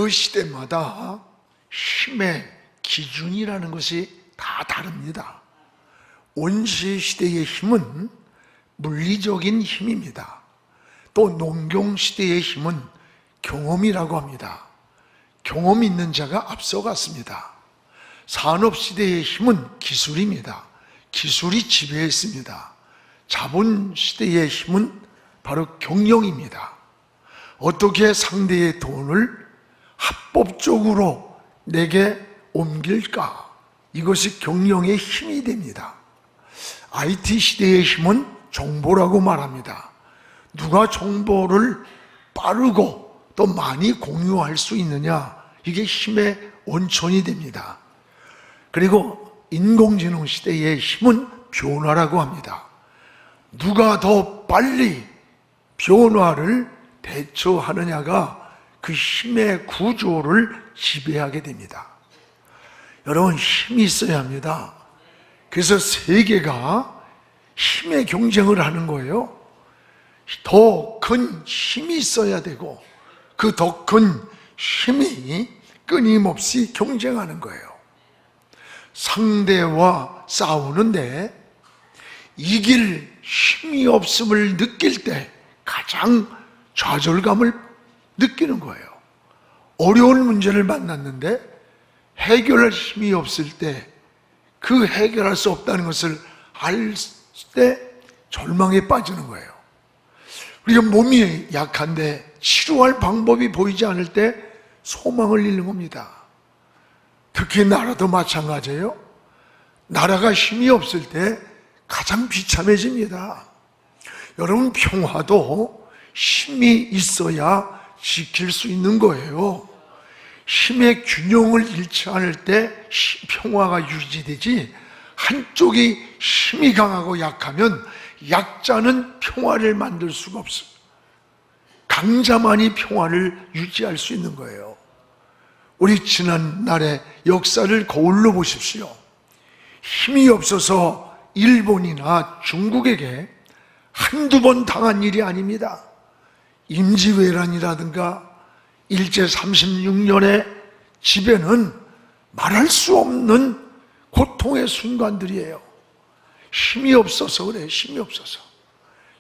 그 시대마다 힘의 기준이라는 것이 다 다릅니다. 원시 시대의 힘은 물리적인 힘입니다. 또 농경 시대의 힘은 경험이라고 합니다. 경험 있는 자가 앞서갔습니다. 산업 시대의 힘은 기술입니다. 기술이 지배했습니다. 자본 시대의 힘은 바로 경영입니다. 어떻게 상대의 돈을 합법적으로 내게 옮길까? 이것이 경영의 힘이 됩니다. IT 시대의 힘은 정보라고 말합니다. 누가 정보를 빠르고 또 많이 공유할 수 있느냐, 이게 힘의 원천이 됩니다. 그리고 인공지능 시대의 힘은 변화라고 합니다. 누가 더 빨리 변화를 대처하느냐가 그 힘의 구조를 지배하게 됩니다. 여러분, 힘이 있어야 합니다. 그래서 세계가 힘의 경쟁을 하는 거예요. 더 큰 힘이 있어야 되고 그 더 큰 힘이 끊임없이 경쟁하는 거예요. 상대와 싸우는데 이길 힘이 없음을 느낄 때 가장 좌절감을 느끼는 거예요. 어려운 문제를 만났는데 해결할 힘이 없을 때, 그 해결할 수 없다는 것을 알 때 절망에 빠지는 거예요. 우리가 몸이 약한데 치료할 방법이 보이지 않을 때 소망을 잃는 겁니다. 특히 나라도 마찬가지예요. 나라가 힘이 없을 때 가장 비참해집니다. 여러분, 평화도 힘이 있어야 지킬 수 있는 거예요. 힘의 균형을 잃지 않을 때 평화가 유지되지, 한쪽이 힘이 강하고 약하면 약자는 평화를 만들 수가 없어요. 강자만이 평화를 유지할 수 있는 거예요. 우리 지난날의 역사를 거울로 보십시오. 힘이 없어서 일본이나 중국에게 한두 번 당한 일이 아닙니다. 임지왜란이라든가 일제 36년의 지배는 말할 수 없는 고통의 순간들이에요. 힘이 없어서 그래요. 힘이 없어서.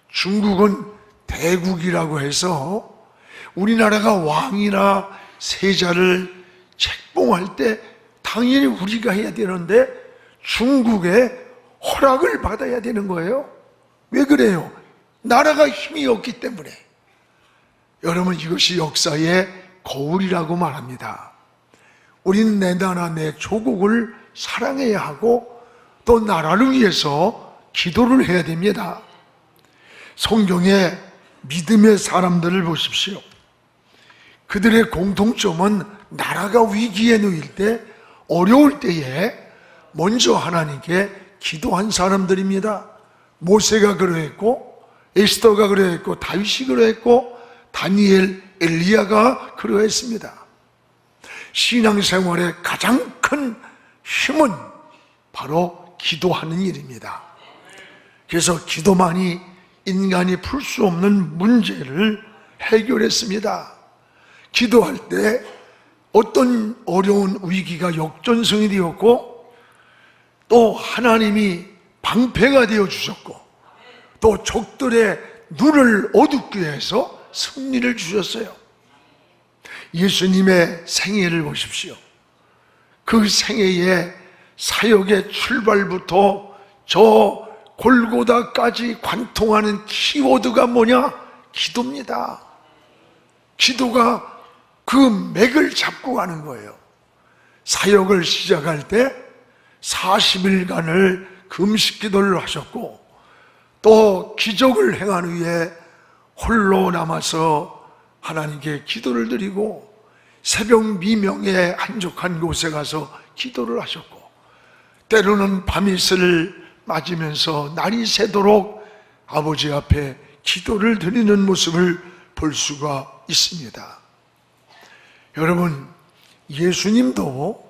중국은 대국이라고 해서 우리나라가 왕이나 세자를 책봉할 때 당연히 우리가 해야 되는데 중국의 허락을 받아야 되는 거예요. 왜 그래요? 나라가 힘이 없기 때문에. 여러분, 이것이 역사의 거울이라고 말합니다. 우리는 내 나라, 내 조국을 사랑해야 하고 또 나라를 위해서 기도를 해야 됩니다. 성경의 믿음의 사람들을 보십시오. 그들의 공통점은 나라가 위기에 놓일 때, 어려울 때에 먼저 하나님께 기도한 사람들입니다. 모세가 그러했고, 에스더가 그러했고, 다윗이 그러했고, 다니엘, 엘리야가 그러했습니다. 신앙생활의 가장 큰 힘은 바로 기도하는 일입니다. 그래서 기도만이 인간이 풀 수 없는 문제를 해결했습니다. 기도할 때 어떤 어려운 위기가 역전승이 되었고, 또 하나님이 방패가 되어 주셨고, 또 적들의 눈을 어둡게 해서 승리를 주셨어요. 예수님의 생애를 보십시오. 그 생애의 사역의 출발부터 저 골고다까지 관통하는 키워드가 뭐냐? 기도입니다. 기도가 그 맥을 잡고 가는 거예요. 사역을 시작할 때 40일간을 금식 기도를 하셨고, 또 기적을 행한 후에 홀로 남아서 하나님께 기도를 드리고, 새벽 미명에 한적한 곳에 가서 기도를 하셨고, 때로는 밤이슬을 맞으면서 날이 새도록 아버지 앞에 기도를 드리는 모습을 볼 수가 있습니다. 여러분, 예수님도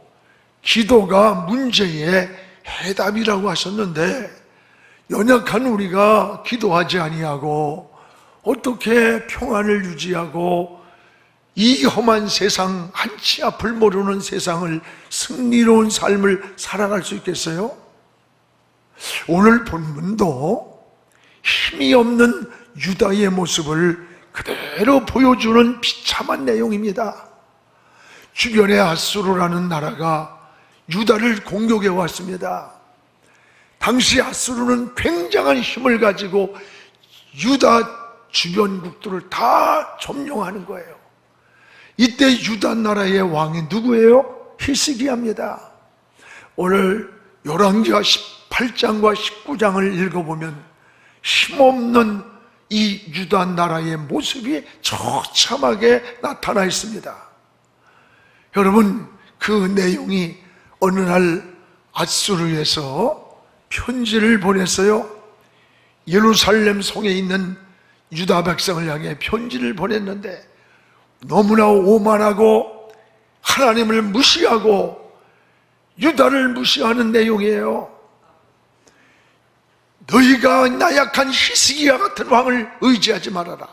기도가 문제의 해답이라고 하셨는데, 연약한 우리가 기도하지 아니하고 어떻게 평안을 유지하고 이 험한 세상, 한치 앞을 모르는 세상을 승리로운 삶을 살아갈 수 있겠어요? 오늘 본문도 힘이 없는 유다의 모습을 그대로 보여주는 비참한 내용입니다. 주변에 아수르라는 나라가 유다를 공격해 왔습니다. 당시 아수르는 굉장한 힘을 가지고 유다 주변국들을 다 점령하는 거예요. 이때 유다 나라의 왕이 누구예요? 히스기야입니다. 오늘 열왕기하 18장과 19장을 읽어보면 힘없는 이 유다 나라의 모습이 처참하게 나타나 있습니다. 여러분, 그 내용이 어느 날 아수르에서 편지를 보냈어요. 예루살렘 성에 있는 유다 백성을 향해 편지를 보냈는데 너무나 오만하고 하나님을 무시하고 유다를 무시하는 내용이에요. 너희가 나약한 히스기야 같은 왕을 의지하지 말아라.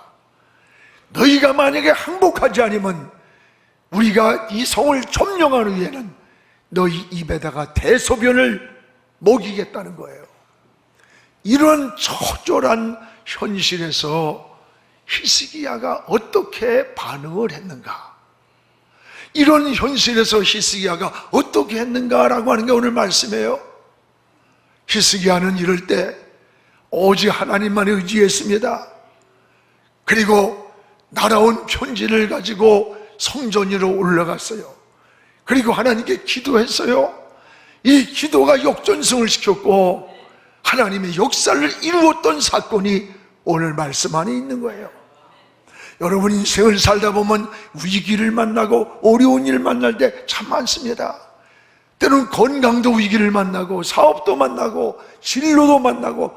너희가 만약에 항복하지 않으면 우리가 이 성을 점령하는 후에는 너희 입에다가 대소변을 먹이겠다는 거예요. 이런 처절한 현실에서 히스기야가 어떻게 반응을 했는가? 이런 현실에서 히스기야가 어떻게 했는가라고 하는 게 오늘 말씀이에요. 히스기야는 이럴 때 오직 하나님만 의지했습니다. 그리고 날아온 편지를 가지고 성전 위로 올라갔어요. 그리고 하나님께 기도했어요. 이 기도가 역전승을 시켰고 하나님의 역사를 이루었던 사건이 오늘 말씀 안에 있는 거예요. 여러분, 인생을 살다 보면 위기를 만나고 어려운 일을 만날 때 참 많습니다. 때로는 건강도 위기를 만나고 사업도 만나고 진로도 만나고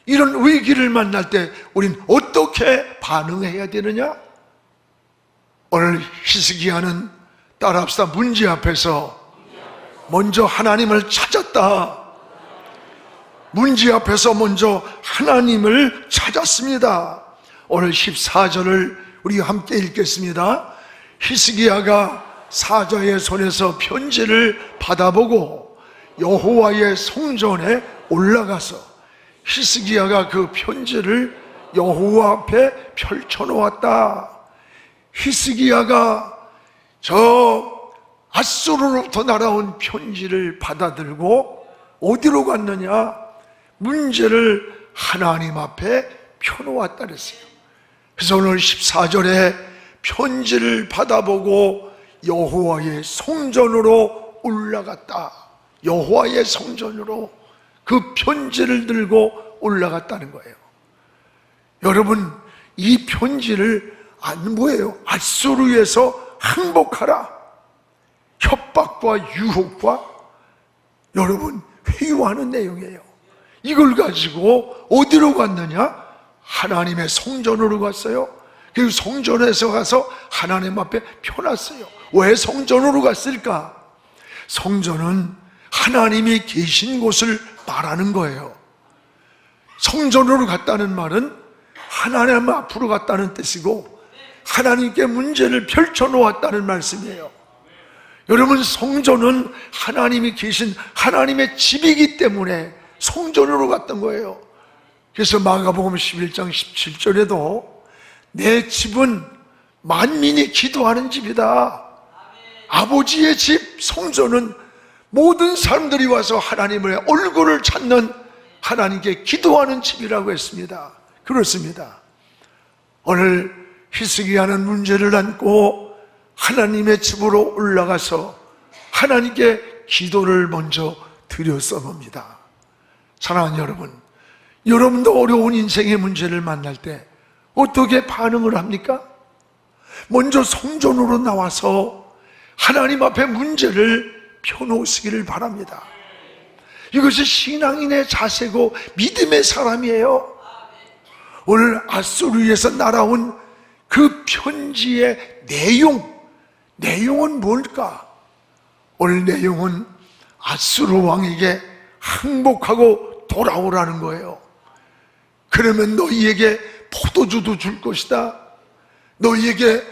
이런 위기를 만날 때 우린 어떻게 반응해야 되느냐? 오늘 히스기야는 따라합시다. 문제 앞에서 먼저 하나님을 찾았다. 문제 앞에서 먼저 하나님을 찾았습니다. 오늘 14절을 우리 함께 읽겠습니다. 히스기야가 사자의 손에서 편지를 받아보고 여호와의 성전에 올라가서 히스기야가 그 편지를 여호와 앞에 펼쳐놓았다. 히스기야가 저 아수르로부터 날아온 편지를 받아들고 어디로 갔느냐? 문제를 하나님 앞에 펴놓았다 그랬어요. 그래서 오늘 14절에 편지를 받아보고 여호와의 성전으로 올라갔다. 여호와의 성전으로 그 편지를 들고 올라갔다는 거예요. 여러분, 이 편지를 안 보여요. 아수르에서 항복하라. 협박과 유혹과 여러분 회유하는 내용이에요. 이걸 가지고 어디로 갔느냐? 하나님의 성전으로 갔어요. 그리고 성전에서 가서 하나님 앞에 펴놨어요. 왜 성전으로 갔을까? 성전은 하나님이 계신 곳을 말하는 거예요. 성전으로 갔다는 말은 하나님 앞으로 갔다는 뜻이고 하나님께 문제를 펼쳐놓았다는 말씀이에요. 여러분, 성전은 하나님이 계신 하나님의 집이기 때문에 성전으로 갔던 거예요. 그래서 마가복음 11장 17절에도 내 집은 만민이 기도하는 집이다. 아버지의 집 성전은 모든 사람들이 와서 하나님의 얼굴을 찾는 하나님께 기도하는 집이라고 했습니다. 그렇습니다. 오늘 히스기야는 문제를 안고 하나님의 집으로 올라가서 하나님께 기도를 먼저 드렸어봅니다. 사랑하는 여러분, 여러분도 어려운 인생의 문제를 만날 때 어떻게 반응을 합니까? 먼저 성전으로 나와서 하나님 앞에 문제를 펴놓으시기를 바랍니다. 이것이 신앙인의 자세고 믿음의 사람이에요. 오늘 아수르에서 날아온 그 편지의 내용은 뭘까? 오늘 내용은 아수르 왕에게 항복하고 돌아오라는 거예요. 그러면 너희에게 포도주도 줄 것이다. 너희에게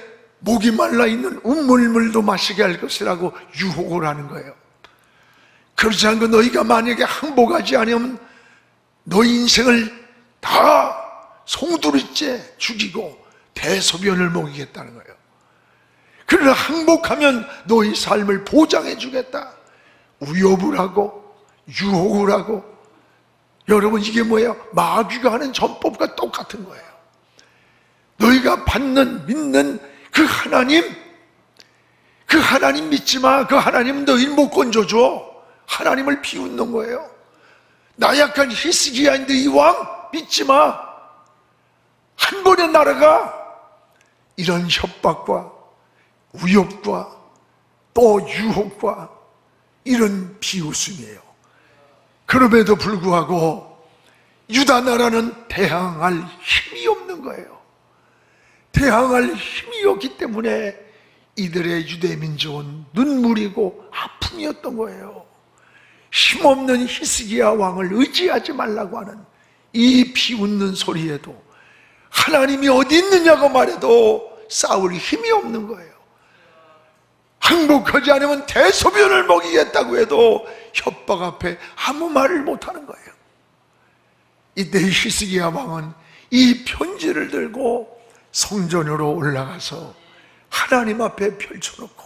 목이 말라 있는 우물물도 마시게 할 것이라고 유혹을 하는 거예요. 그렇지 않고 너희가 만약에 항복하지 않으면 너희 인생을 다 송두리째 죽이고 대소변을 먹이겠다는 거예요. 그러나 항복하면 너희 삶을 보장해 주겠다. 위협을 하고 유혹을 하고. 여러분, 이게 뭐예요? 마귀가 하는 전법과 똑같은 거예요. 너희가 믿는 그 하나님 믿지 마. 그 하나님은 너희를 못 건져줘. 하나님을 비웃는 거예요. 나약한 히스기야인데 이 왕 믿지 마. 한 번에 날아가. 이런 협박과 위협과 또 유혹과 이런 비웃음이에요. 그럼에도 불구하고 유다 나라는 대항할 힘이 없는 거예요. 대항할 힘이 없기 때문에 이들의 유대 민족은 눈물이고 아픔이었던 거예요. 힘없는 히스기야 왕을 의지하지 말라고 하는 이 비웃는 소리에도 하나님이 어디 있느냐고 말해도 싸울 힘이 없는 거예요. 항복하지 않으면 대소변을 먹이겠다고 해도 협박 앞에 아무 말을 못하는 거예요. 이때 히스기야 왕은 이 편지를 들고 성전으로 올라가서 하나님 앞에 펼쳐놓고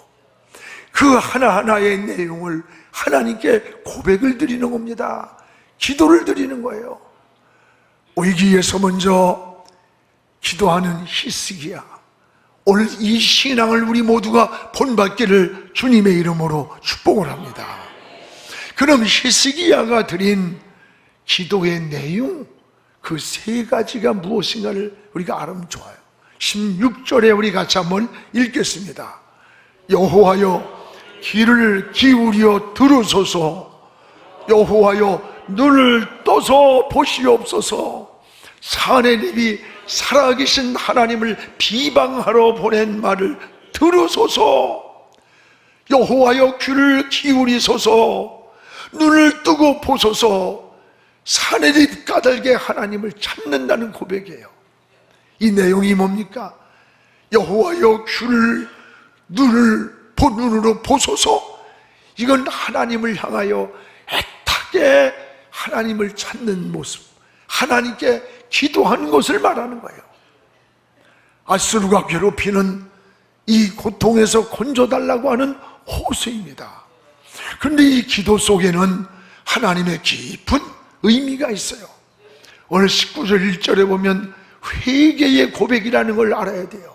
그 하나하나의 내용을 하나님께 고백을 드리는 겁니다. 기도를 드리는 거예요. 위기에서 먼저 기도하는 히스기야, 오늘 이 신앙을 우리 모두가 본받기를 주님의 이름으로 축복을 합니다. 그럼 히스기야가 드린 기도의 내용, 그 세 가지가 무엇인가를 우리가 알면 좋아요. 16절에 우리 같이 한번 읽겠습니다. 여호와여, 귀를 기울여 들으소서. 여호와여, 눈을 떠서 보시옵소서. 사내립이 살아계신 하나님을 비방하러 보낸 말을 들으소서. 여호와여, 귀를 기울이소서. 눈을 뜨고 보소서. 사내립 까닭에 하나님을 찾는다는 고백이에요. 이 내용이 뭡니까? 여호와여, 눈으로 보소서. 이건 하나님을 향하여 애타게 하나님을 찾는 모습, 하나님께 기도하는 것을 말하는 거예요. 아수르가 괴롭히는 이 고통에서 건져달라고 하는 호소입니다. 그런데 이 기도 속에는 하나님의 깊은 의미가 있어요. 오늘 19절 1절에 보면 회개의 고백이라는 걸 알아야 돼요.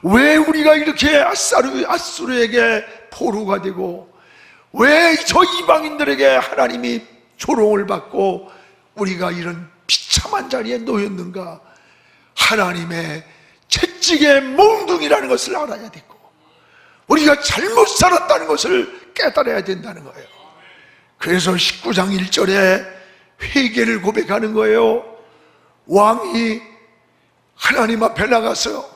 왜 우리가 이렇게 아수르에게 포로가 되고, 왜 저 이방인들에게 하나님이 조롱을 받고 우리가 이런 비참한 자리에 놓였는가? 하나님의 채찍의 몽둥이라는 것을 알아야 되고, 우리가 잘못 살았다는 것을 깨달아야 된다는 거예요. 그래서 19장 1절에 회개를 고백하는 거예요. 왕이 하나님 앞에 나가서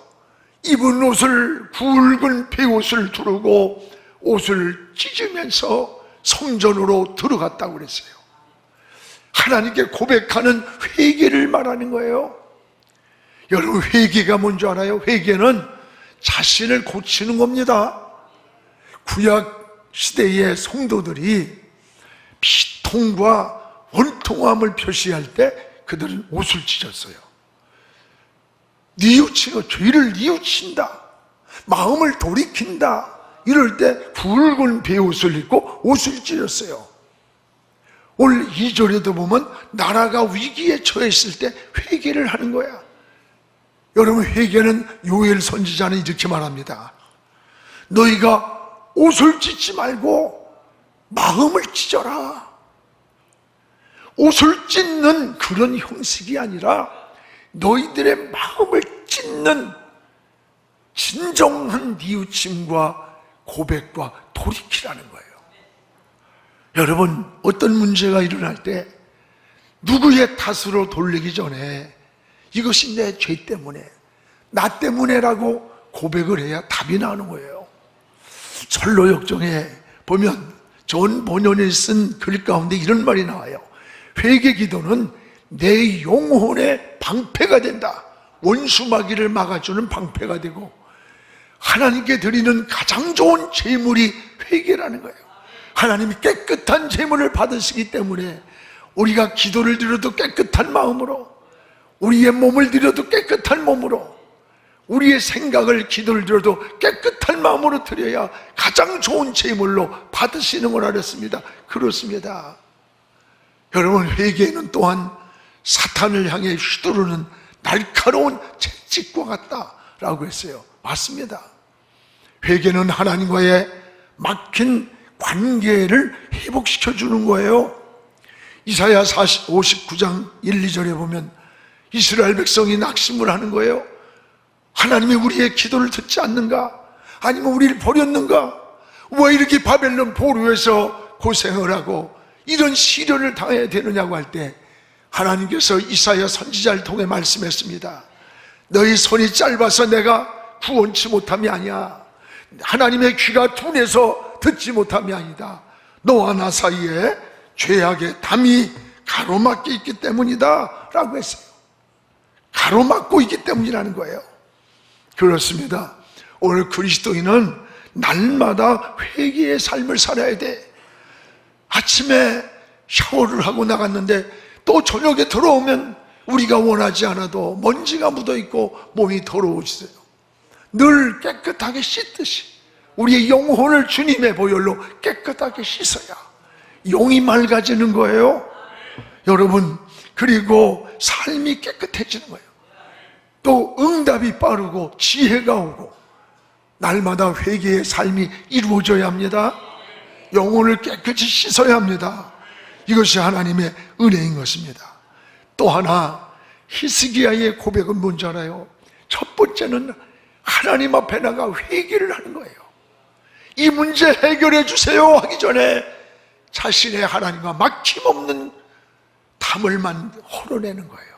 입은 옷을, 굵은 베옷을 두르고 옷을 찢으면서 성전으로 들어갔다고 그랬어요. 하나님께 고백하는 회개를 말하는 거예요. 여러분, 회개가 뭔지 알아요? 회개는 자신을 고치는 겁니다. 구약 시대의 성도들이 비통과 원통함을 표시할 때 그들은 옷을 찢었어요. 뉘우치고 죄를 뉘우친다, 마음을 돌이킨다, 이럴 때 굵은 베옷을 입고 옷을 찢었어요. 오늘 2절에도 보면 나라가 위기에 처했을 때 회개를 하는 거야. 여러분, 회개는 요엘 선지자는 이렇게 말합니다. 너희가 옷을 찢지 말고 마음을 찢어라. 옷을 찢는 그런 형식이 아니라 너희들의 마음을 찢는 진정한 뉘우침과 고백과 돌이키라는 거예요. 여러분, 어떤 문제가 일어날 때 누구의 탓으로 돌리기 전에 이것이 내 죄 때문에, 나 때문에라고 고백을 해야 답이 나오는 거예요. 철로역정에 보면 존 본연이 쓴 글 가운데 이런 말이 나와요. 회개 기도는 내 영혼의 방패가 된다. 원수마귀를 막아주는 방패가 되고, 하나님께 드리는 가장 좋은 제물이 회개라는 거예요. 하나님이 깨끗한 제물을 받으시기 때문에 우리가 기도를 드려도 깨끗한 마음으로, 우리의 몸을 드려도 깨끗한 몸으로, 우리의 생각을 기도를 드려도 깨끗한 마음으로 드려야 가장 좋은 제물로 받으시는 거라 그랬습니다. 그렇습니다. 여러분, 회개는 또한 사탄을 향해 휘두르는 날카로운 채찍과 같다라고 했어요. 맞습니다. 회개는 하나님과의 막힌 관계를 회복시켜 주는 거예요. 이사야 59장 1, 2절에 보면 이스라엘 백성이 낙심을 하는 거예요. 하나님이 우리의 기도를 듣지 않는가? 아니면 우리를 버렸는가? 왜 이렇게 바벨론 포로에서 고생을 하고 이런 시련을 당해야 되느냐고 할 때 하나님께서 이사야 선지자를 통해 말씀했습니다. 너희 손이 짧아서 내가 구원치 못함이 아니야. 하나님의 귀가 둔해서 듣지 못함이 아니다. 너와 나 사이에 죄악의 담이 가로막혀 있기 때문이다 라고 했어요. 가로막고 있기 때문이라는 거예요. 그렇습니다. 오늘 그리스도인은 날마다 회개의 삶을 살아야 돼. 아침에 샤워를 하고 나갔는데 또 저녁에 들어오면 우리가 원하지 않아도 먼지가 묻어있고 몸이 더러워지세요. 늘 깨끗하게 씻듯이 우리의 영혼을 주님의 보혈로 깨끗하게 씻어야 용이 맑아지는 거예요. 여러분, 그리고 삶이 깨끗해지는 거예요. 또 응답이 빠르고 지혜가 오고 날마다 회개의 삶이 이루어져야 합니다. 영혼을 깨끗이 씻어야 합니다. 이것이 하나님의 은혜인 것입니다. 또 하나, 히스기야의 고백은 뭔지 알아요? 첫 번째는 하나님 앞에 나가 회개를 하는 거예요. 이 문제 해결해 주세요 하기 전에 자신의 하나님과 막힘없는 담을만 헐어내는 거예요.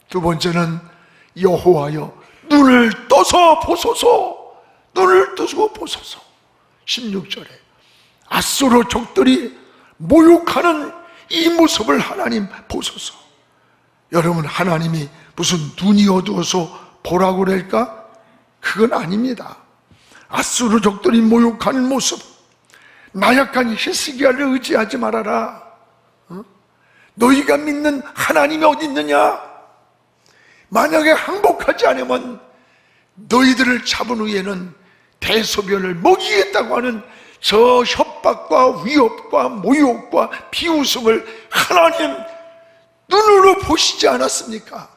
두 번째는 여호와여 눈을 떠서 보소서, 눈을 뜨고 보소서. 16절에 아수르 족들이 모욕하는 이 모습을 하나님 보소서. 여러분, 하나님이 무슨 눈이 어두워서 보라고 그럴까? 그건 아닙니다. 아수르 족들이 모욕하는 모습, 나약한 히스기야를 의지하지 말아라. 너희가 믿는 하나님이 어디 있느냐? 만약에 항복하지 않으면 너희들을 잡은 후에는 대소변을 먹이겠다고 하는 저 협박과 위협과 모욕과 비웃음을 하나님 눈으로 보시지 않았습니까?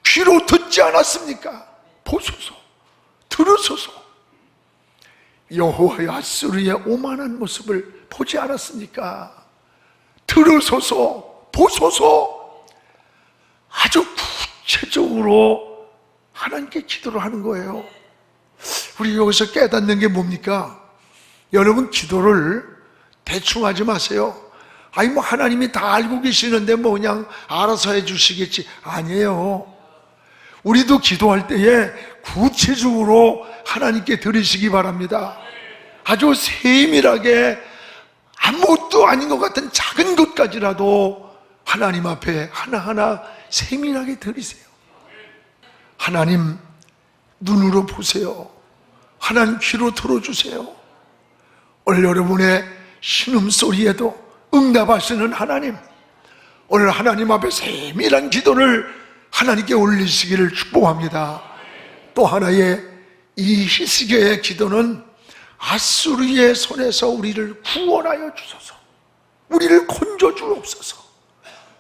귀로 듣지 않았습니까? 보소서, 들으소서. 여호와의 아수르의 오만한 모습을 보지 않았습니까? 들으소서, 보소서. 아주 구체적으로 하나님께 기도를 하는 거예요. 우리 여기서 깨닫는 게 뭡니까? 여러분, 기도를 대충 하지 마세요. 아니 뭐 하나님이 다 알고 계시는데 뭐 그냥 알아서 해주시겠지. 아니에요. 우리도 기도할 때에 구체적으로 하나님께 드리시기 바랍니다. 아주 세밀하게 아무것도 아닌 것 같은 작은 것까지라도 하나님 앞에 하나하나 세밀하게 드리세요. 하나님 눈으로 보세요. 하나님 귀로 들어주세요. 오늘 여러분의 신음소리에도 응답하시는 하나님, 오늘 하나님 앞에 세밀한 기도를 하나님께 올리시기를 축복합니다. 또 하나의 이 히스기야의 기도는 아수르의 손에서 우리를 구원하여 주소서, 우리를 건져 주옵소서.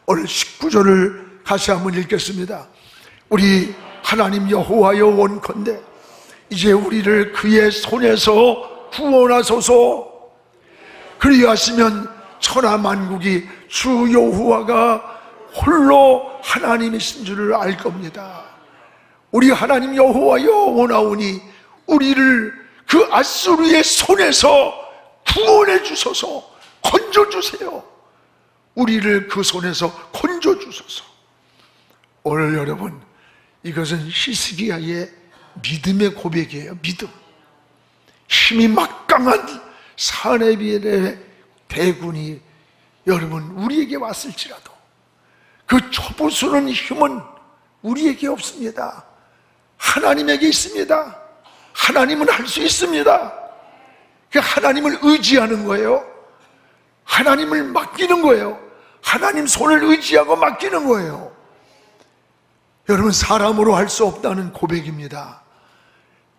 오늘 19절을 다시 한번 읽겠습니다. 우리 하나님 여호와여 원컨대 이제 우리를 그의 손에서 구원하소서. 그리하시면 천하 만국이 주 여호와가 홀로 하나님이신 줄을 알 겁니다. 우리 하나님 여호와여 원하오니 우리를 그 아수르의 손에서 구원해 주소서, 건져 주세요. 우리를 그 손에서 건져 주소서. 오늘 여러분, 이것은 히스기야의 믿음의 고백이에요. 믿음. 힘이 막강한 사네비의 대군이 여러분 우리에게 왔을지라도 그 초부수는 힘은 우리에게 없습니다. 하나님에게 있습니다. 하나님은 할 수 있습니다. 하나님을 의지하는 거예요. 하나님을 맡기는 거예요. 하나님 손을 의지하고 맡기는 거예요. 여러분, 사람으로 할 수 없다는 고백입니다.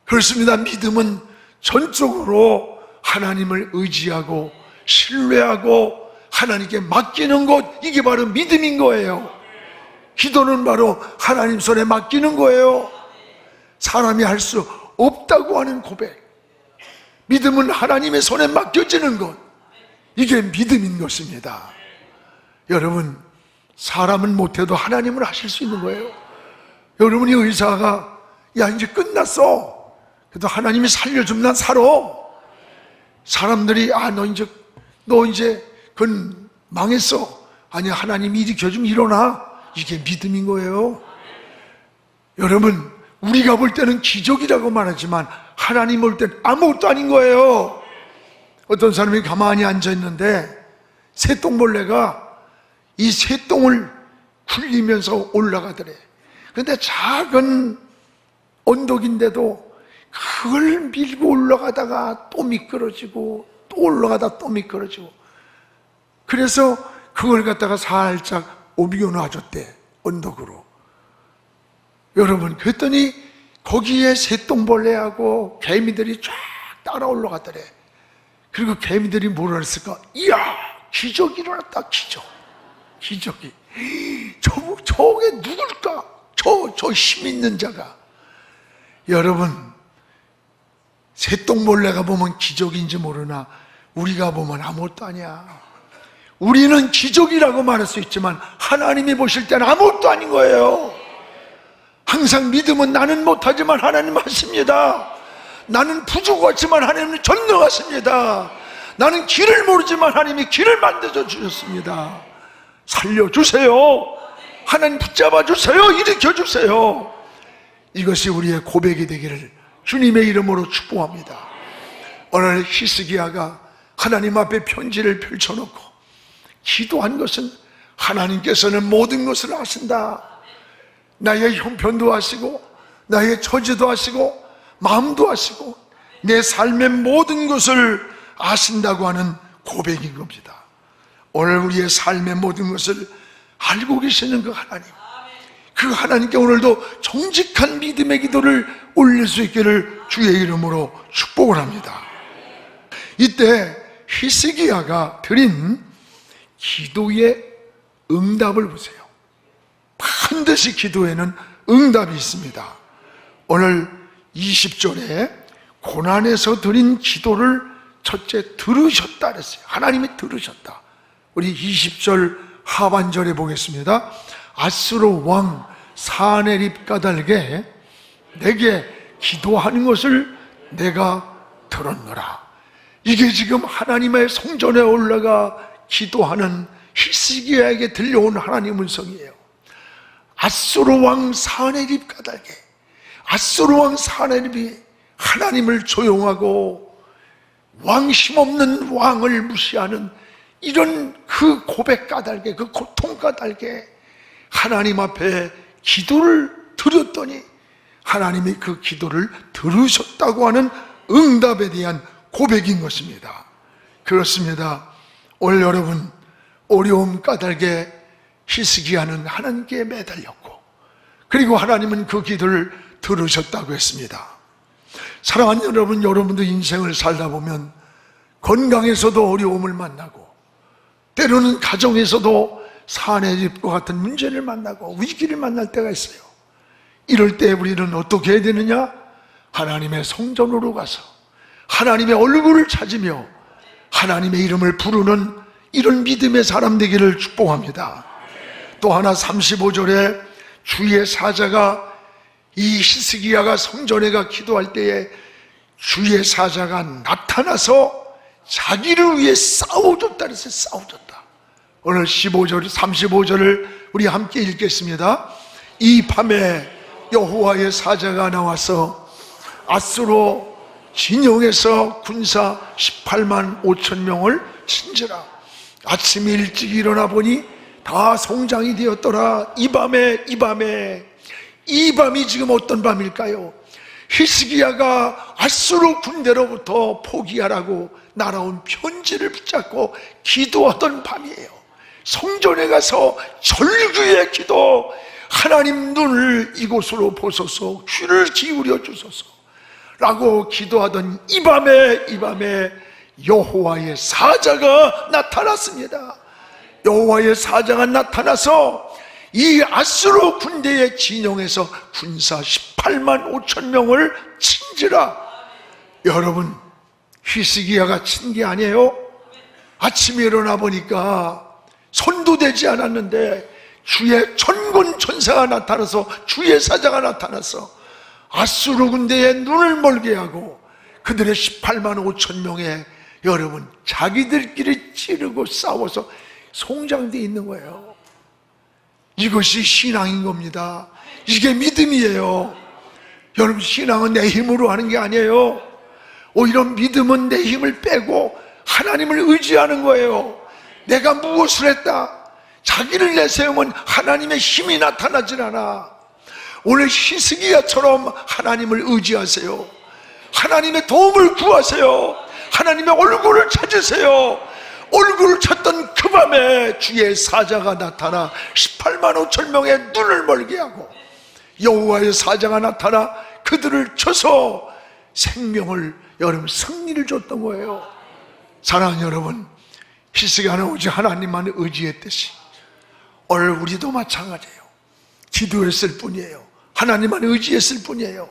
그렇습니다. 믿음은 전적으로 하나님을 의지하고 신뢰하고 하나님께 맡기는 것, 이게 바로 믿음인 거예요. 기도는 바로 하나님 손에 맡기는 거예요. 사람이 할 수 없다고 하는 고백. 믿음은 하나님의 손에 맡겨지는 것, 이게 믿음인 것입니다. 여러분, 사람은 못해도 하나님은 하실 수 있는 거예요. 여러분이 의사가 야 이제 끝났어, 그래도 하나님이 살려주면 난 살아. 사람들이 너 이제 그건 망했어. 아니, 하나님이 일으켜주면 일어나. 이게 믿음인 거예요. 여러분, 우리가 볼 때는 기적이라고 말하지만 하나님 볼 때는 아무것도 아닌 거예요. 어떤 사람이 가만히 앉아 있는데 새똥벌레가 이 새똥을 굴리면서 올라가더래. 그런데 작은 언덕인데도 그걸 밀고 올라가다가 또 미끄러지고 또 올라가다 또 미끄러지고, 그래서 그걸 갖다가 살짝 옮겨 놔줬대, 언덕으로. 여러분, 그랬더니 거기에 새똥벌레하고 개미들이 쫙 따라 올라가더래. 그리고 개미들이 뭐라 했을까? 이야, 기적이 일어났다. 기적이. 저게 누굴까? 저 힘 있는 자가. 여러분, 새똥벌레가 보면 기적인지 모르나 우리가 보면 아무것도 아니야. 우리는 기적이라고 말할 수 있지만 하나님이 보실 때는 아무것도 아닌 거예요. 항상 믿음은 나는 못하지만 하나님 하십니다. 나는 부족하지만 하나님은 전능하십니다. 나는 길을 모르지만 하나님이 길을 만들어 주셨습니다. 살려주세요. 하나님 붙잡아 주세요. 일으켜 주세요. 이것이 우리의 고백이 되기를 주님의 이름으로 축복합니다. 오늘 히스기야가 하나님 앞에 편지를 펼쳐놓고 기도한 것은, 하나님께서는 모든 것을 아신다. 나의 형편도 아시고 나의 처지도 아시고 마음도 아시고 내 삶의 모든 것을 아신다고 하는 고백인 겁니다. 오늘 우리의 삶의 모든 것을 알고 계시는 그 하나님, 그 하나님께 오늘도 정직한 믿음의 기도를 올릴 수 있기를 주의 이름으로 축복을 합니다. 이때 히스기야가 드린 기도의 응답을 보세요. 반드시 기도에는 응답이 있습니다. 오늘 20절에 고난에서 드린 기도를 첫째 들으셨다 그랬어요. 하나님이 들으셨다. 우리 20절 하반절에 보겠습니다. 아수르 왕 사네립 가달게 내게 기도하는 것을 내가 들었노라. 이게 지금 하나님의 성전에 올라가 기도하는 히스기야에게 들려온 하나님의 음성이에요. 아수르 왕 사네립 가달게, 아수르 왕 사네립이 하나님을 조용하고 왕심 없는 왕을 무시하는 이런 그 고백 까닭에, 그 고통 까닭에 하나님 앞에 기도를 드렸더니 하나님이 그 기도를 들으셨다고 하는 응답에 대한 고백인 것입니다. 그렇습니다. 오늘 여러분, 어려움 까닭에 히스기야는 하나님께 매달렸고, 그리고 하나님은 그 기도를 들으셨다고 했습니다. 사랑하는 여러분, 여러분도 인생을 살다 보면 건강에서도 어려움을 만나고, 때로는 가정에서도 사내집과 같은 문제를 만나고 위기를 만날 때가 있어요. 이럴 때 우리는 어떻게 해야 되느냐? 하나님의 성전으로 가서 하나님의 얼굴을 찾으며 하나님의 이름을 부르는 이런 믿음의 사람 되기를 축복합니다. 또 하나 35절에 주의 사자가, 이 히스기야가 성전에 가 기도할 때에 주의 사자가 나타나서 자기를 위해 싸워줬다 그랬어요. 싸워줬다. 오늘 15절, 35절을 우리 함께 읽겠습니다. 이 밤에 여호와의 사자가 나와서 아수르 진영에서 군사 18만 5천 명을 친지라. 아침에 일찍 일어나 보니 다 성장이 되었더라. 이 밤이 지금 어떤 밤일까요? 히스기야가 아수르 군대로부터 포기하라고 날아온 편지를 붙잡고 기도하던 밤이에요. 성전에 가서 절규의 기도, 하나님 눈을 이곳으로 보소서, 귀를 기울여 주소서 라고 기도하던 이 밤에 여호와의 사자가 나타났습니다. 여호와의 사자가 나타나서 이 아수르 군대의 진영에서 군사 18만 5천 명을 친지라. 여러분, 히스기야가 친 게 아니에요. 아침에 일어나 보니까 손도 되지 않았는데 주의 천군 천사가 나타나서, 주의 사자가 나타나서 아수르 군대의 눈을 멀게 하고 그들의 18만 5천 명의, 여러분, 자기들끼리 찌르고 싸워서 송장되어 있는 거예요. 이것이 신앙인 겁니다. 이게 믿음이에요. 여러분, 신앙은 내 힘으로 하는 게 아니에요. 오히려 믿음은 내 힘을 빼고 하나님을 의지하는 거예요. 내가 무엇을 했다, 자기를 내세우면 하나님의 힘이 나타나질 않아. 오늘 히스기야처럼 하나님을 의지하세요. 하나님의 도움을 구하세요. 하나님의 얼굴을 찾으세요. 얼굴을 찾던 그 밤에 주의 사자가 나타나 18만 5천 명의 눈을 멀게 하고 여호와의 사자가 나타나 그들을 쳐서 생명을, 여러분, 승리를 줬던 거예요. 사랑하는 여러분, 히스기야는 오직 하나님만 의지했듯이 오늘 우리도 마찬가지예요. 기도했을 뿐이에요. 하나님만 의지했을 뿐이에요.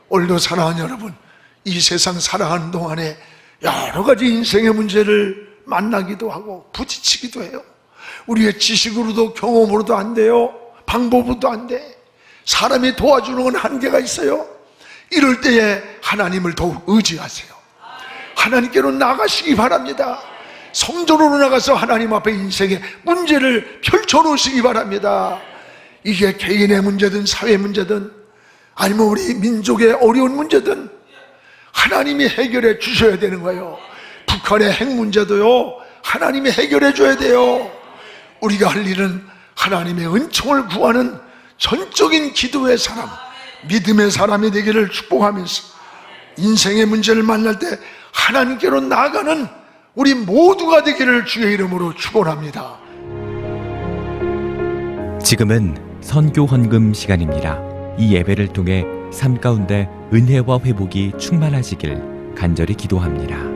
오늘도 사랑하는 여러분, 이 세상 살아가는 동안에 여러 가지 인생의 문제를 만나기도 하고 부딪히기도 해요. 우리의 지식으로도 경험으로도 안 돼요. 방법으로도 안 돼. 사람이 도와주는 건 한계가 있어요. 이럴 때에 하나님을 더욱 의지하세요. 하나님께로 나가시기 바랍니다. 성전으로 나가서 하나님 앞에 인생의 문제를 펼쳐놓으시기 바랍니다. 이게 개인의 문제든 사회 문제든 아니면 우리 민족의 어려운 문제든 하나님이 해결해 주셔야 되는 거예요. 북한의 핵 문제도요, 하나님이 해결해 줘야 돼요. 우리가 할 일은 하나님의 은총을 구하는 전적인 기도의 사람, 믿음의 사람이 되기를 축복하면서 인생의 문제를 만날 때 하나님께로 나아가는 우리 모두가 되기를 주의 이름으로 축원합니다. 지금은 선교 헌금 시간입니다. 이 예배를 통해 삶 가운데 은혜와 회복이 충만하시길 간절히 기도합니다.